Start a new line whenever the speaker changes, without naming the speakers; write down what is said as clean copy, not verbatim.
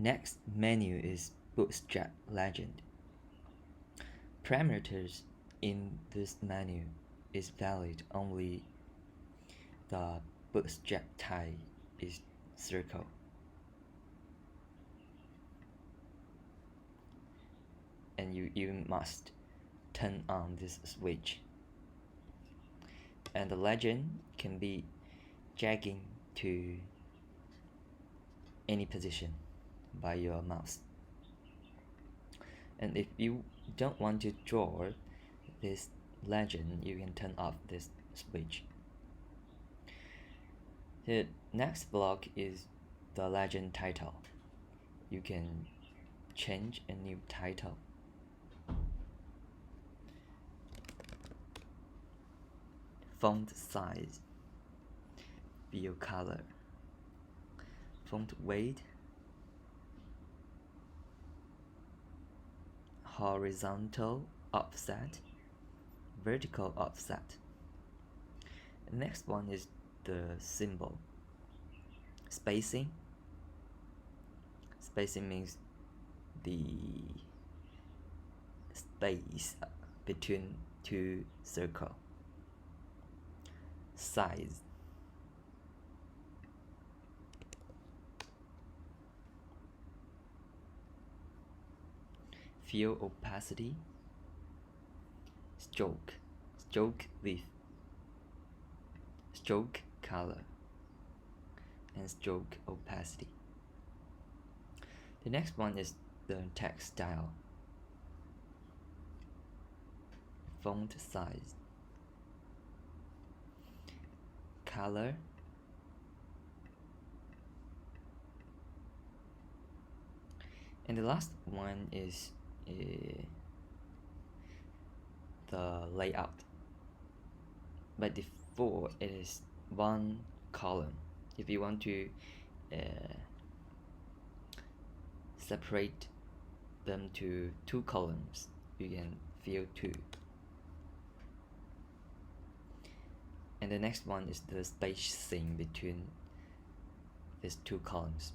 Next menu is Bootstrap Legend. Parameters in this menu is valid only the bootstrap type is circle. And you must turn on this switch. And the legend can be dragging to any position by your mouse. And if you don't want to draw this legend, you can turn off this switch. The next block is the legend title. You can change a new title. Font size, view color, font weight, horizontal offset, vertical offset. The next one is the symbol. Spacing. Spacing means the space between two circles. Size. Fill opacity. Stroke width, stroke color, and stroke opacity. The next one is the text style. Font size, color, and the last one is the layout. By default, it is one column. If you want to separate them to two columns, you can fill two. And the next one is the spacing between these two columns.